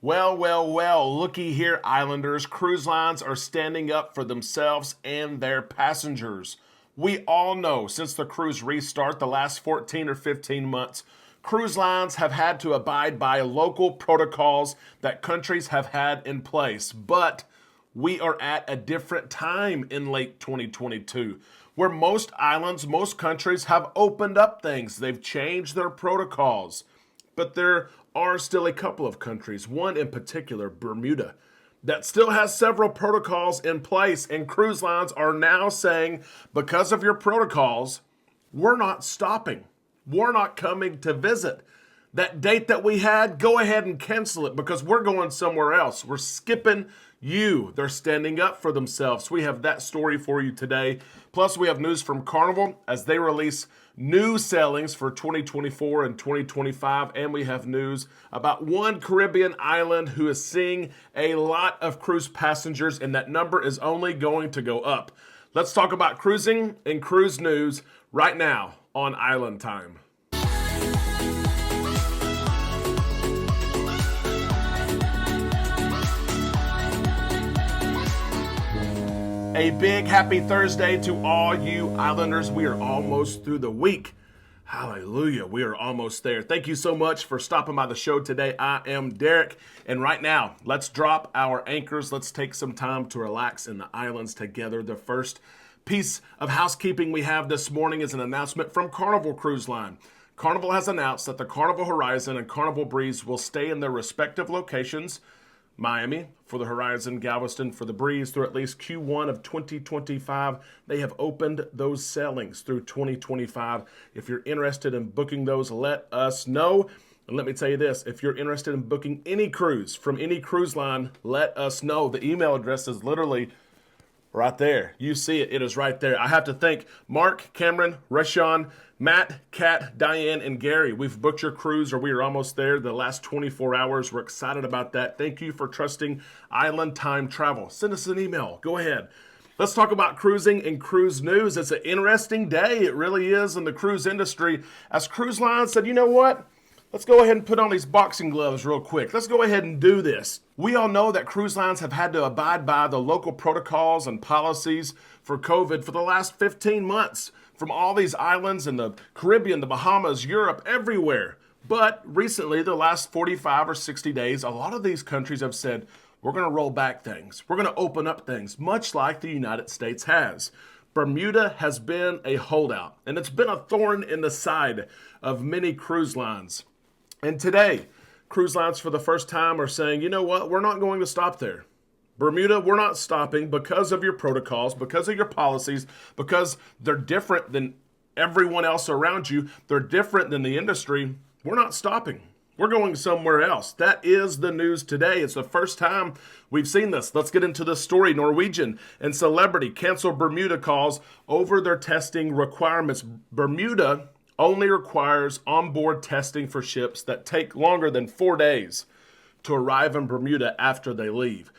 Well, looky here, Islanders. Cruise lines are standing up for themselves and their passengers. We all know since the cruise restart the last 14 or 15 months, cruise lines have had to abide by local protocols that countries have had in place. But we are at a different time in late 2022 where most islands, most countries have opened up things. They've changed their protocols. But there are still a couple of countries, one in particular, Bermuda, that still has several protocols in place. And cruise lines are now saying, because of your protocols, we're not stopping. We're not coming to visit. That date that we had, go ahead and cancel it because we're going somewhere else. We're skipping you. They're standing up for themselves. We have that story for you today. Plus, we have news from Carnival as they release new sailings for 2024 and 2025. And we have news about one Caribbean island who is seeing a lot of cruise passengers, and that number is only going to go up. Let's talk about cruising and cruise news right now on Island Time. A big happy Thursday to all you Islanders. We are almost through the week. Hallelujah. We are almost there. Thank you so much for stopping by the show today. I am Derek. And right now, let's drop our anchors. Let's take some time to relax in the islands together. The first piece of housekeeping we have this morning is an announcement from Carnival Cruise Line. Carnival has announced that the Carnival Horizon and Carnival Breeze will stay in their respective locations. Miami for the Horizon, Galveston for the Breeze through at least Q1 of 2025. They have opened those sailings through 2025. If you're interested in booking those, let us know. And let me tell you this, if you're interested in booking any cruise from any cruise line, let us know. The email address is literally right there. You see it. It is right there. I have to thank Mark, Cameron, Rashawn, Matt, Kat, Diane, and Gary. We've booked your cruise, or we are almost there the last 24 hours. We're excited about that. Thank you for trusting Island Time Travel. Send us an email. Go ahead. Let's talk about cruising and cruise news. It's an interesting day. It really is in the cruise industry. As cruise lines said, you know what? Let's go ahead and put on these boxing gloves real quick. Let's go ahead and do this. We all know that cruise lines have had to abide by the local protocols and policies for COVID for the last 15 months from all these islands in the Caribbean, the Bahamas, Europe, everywhere. But recently, the last 45 or 60 days, a lot of these countries have said, we're going to roll back things. We're going to open up things, much like the United States has. Bermuda has been a holdout, and it's been a thorn in the side of many cruise lines. And today, cruise lines for the first time are saying, you know what, we're not going to stop there. Bermuda, we're not stopping because of your protocols, because of your policies, because they're different than everyone else around you. They're different than the industry. We're not stopping. We're going somewhere else. That is the news today. It's the first time we've seen this. Let's get into the story. Norwegian and Celebrity cancel Bermuda calls over their testing requirements. Bermuda only requires onboard testing for ships that take longer than 4 days to arrive in Bermuda after they leave.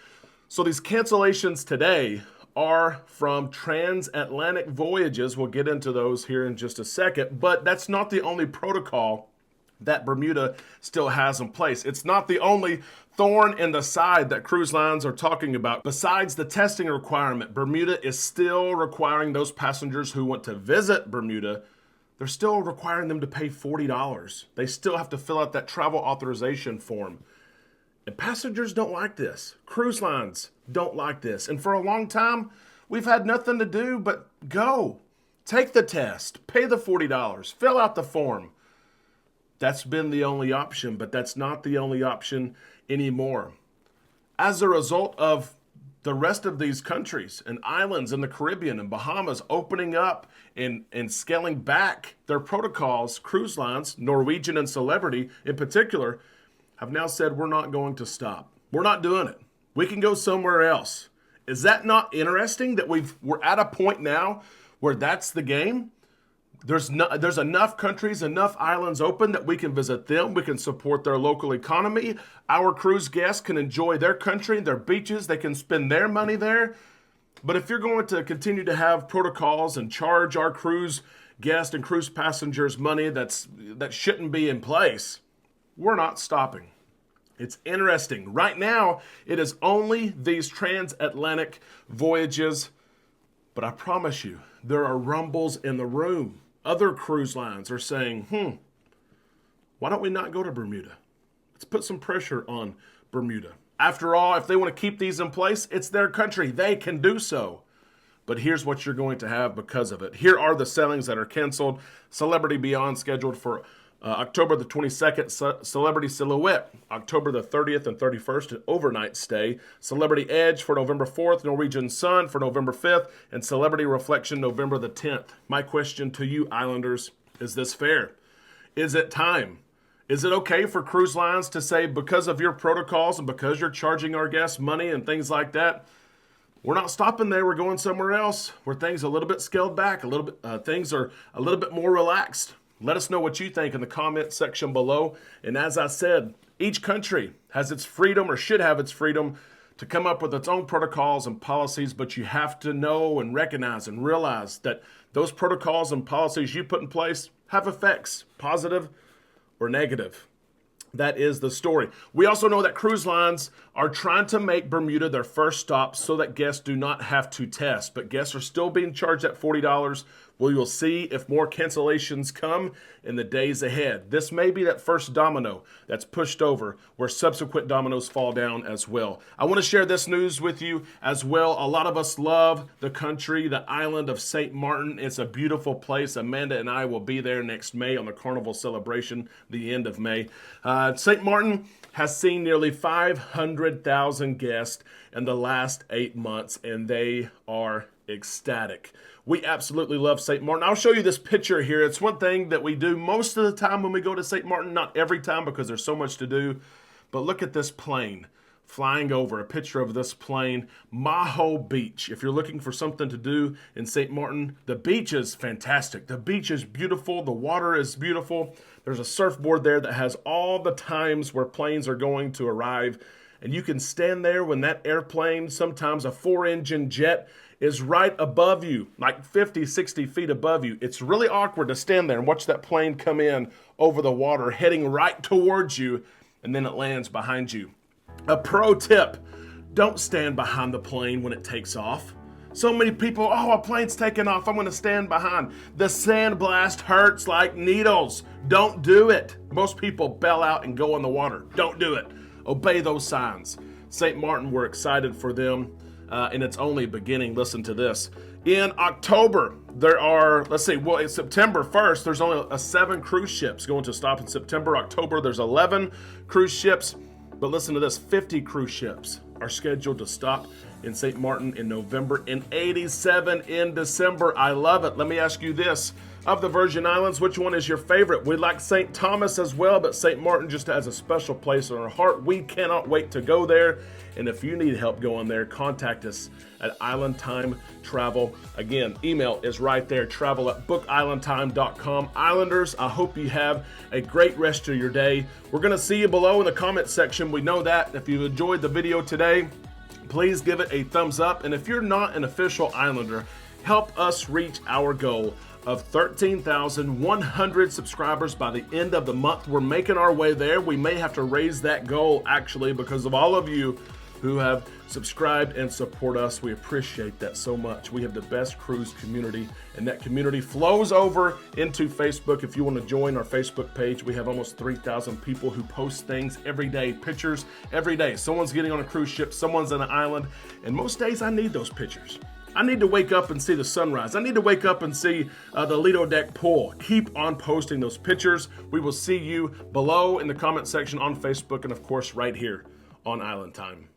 So these cancellations today are from transatlantic voyages. We'll get into those here in just a second, but that's not the only protocol that Bermuda still has in place. It's not the only thorn in the side that cruise lines are talking about. Besides the testing requirement, Bermuda is still requiring those passengers who want to visit Bermuda, they're still requiring them to pay $40. They still have to fill out that travel authorization form. And passengers don't like this. Cruise lines don't like this. And for a long time, we've had nothing to do but go. Take the test. Pay the $40. Fill out the form. That's been the only option, but that's not the only option anymore. As a result of the rest of these countries and islands in the Caribbean and Bahamas opening up and scaling back their protocols, cruise lines, Norwegian and Celebrity in particular, have now said we're not going to stop. We're not doing it. We can go somewhere else. Is that not interesting that we're at a point now where that's the game? There's enough countries, enough islands open that we can visit them. We can support their local economy. Our cruise guests can enjoy their country, their beaches. They can spend their money there. But if you're going to continue to have protocols and charge our cruise guests and cruise passengers money that shouldn't be in place, we're not stopping. It's interesting. Right now, it is only these transatlantic voyages, but I promise you, there are rumbles in the room. Other cruise lines are saying, why don't we not go to Bermuda? Let's put some pressure on Bermuda. After all, if they want to keep these in place, it's their country. They can do so. But here's what you're going to have because of it. Here are the sailings that are canceled. Celebrity Beyond scheduled for October the 22nd, Celebrity Silhouette, October the 30th and 31st, an overnight stay. Celebrity Edge for November 4th, Norwegian Sun for November 5th, and Celebrity Reflection November the 10th. My question to you, Islanders, is this fair? Is it time? Is it okay for cruise lines to say, because of your protocols and because you're charging our guests money and things like that, we're not stopping there, we're going somewhere else where things are a little bit scaled back, things are a little bit more relaxed? Let us know what you think in the comment section below. And as I said, each country has its freedom or should have its freedom to come up with its own protocols and policies, but you have to know and recognize and realize that those protocols and policies you put in place have effects, positive or negative. That is the story. We also know that cruise lines are trying to make Bermuda their first stop so that guests do not have to test, but guests are still being charged at $40. We will see if more cancellations come in the days ahead. This may be that first domino that's pushed over where subsequent dominoes fall down as well. I want to share this news with you as well. A lot of us love the country, the island of St. Maarten. It's a beautiful place. Amanda and I will be there next May on the Carnival celebration, the end of May. St. Maarten has seen nearly 500,000 guests in the last 8 months, and they are ecstatic. We absolutely love St. Maarten. I'll show you this picture here. It's one thing that we do most of the time when we go to St. Maarten, not every time because there's so much to do, but look at this plane flying over, a picture of this plane, Maho Beach. If you're looking for something to do in St. Maarten, the beach is fantastic. The beach is beautiful. The water is beautiful. There's a surfboard there that has all the times where planes are going to arrive, and you can stand there when that airplane, sometimes a 4-engine jet, is right above you, like 50, 60 feet above you. It's really awkward to stand there and watch that plane come in over the water, heading right towards you, and then it lands behind you. A pro tip, don't stand behind the plane when it takes off. So many people, a plane's taking off, I'm gonna stand behind. The sandblast hurts like needles. Don't do it. Most people bail out and go in the water. Don't do it. Obey those signs. St. Maarten, we're excited for them. And it's only beginning. Listen to this. In October, there are, it's September 1st, there's only 7 cruise ships going to stop in September. October, there's 11 cruise ships. But listen to this, 50 cruise ships are scheduled to stop in St. Maarten in November and 87 in December. I love it. Let me ask you this. Of the Virgin Islands, which one is your favorite? We like St. Thomas as well, but St. Maarten just has a special place in our heart. We cannot wait to go there. And if you need help going there, contact us at islandtimecruisingandtravel. Again, email is right there, travel@bookislandtime.com. Islanders, I hope you have a great rest of your day. We're going to see you below in the comment section. We know that. If you enjoyed the video today, please give it a thumbs up. And if you're not an official Islander, help us reach our goal of 13,100 subscribers by the end of the month. We're making our way there. We may have to raise that goal actually because of all of you who have subscribed and support us. We appreciate that so much. We have the best cruise community, and that community flows over into Facebook. If you want to join our Facebook page, we have almost 3,000 people who post things every day, pictures every day. Someone's getting on a cruise ship, someone's on an island, and most days I need those pictures. I need to wake up and see the sunrise. I need to wake up and see the Lido deck pool. Keep on posting those pictures. We will see you below in the comment section on Facebook and, of course, right here on Island Time.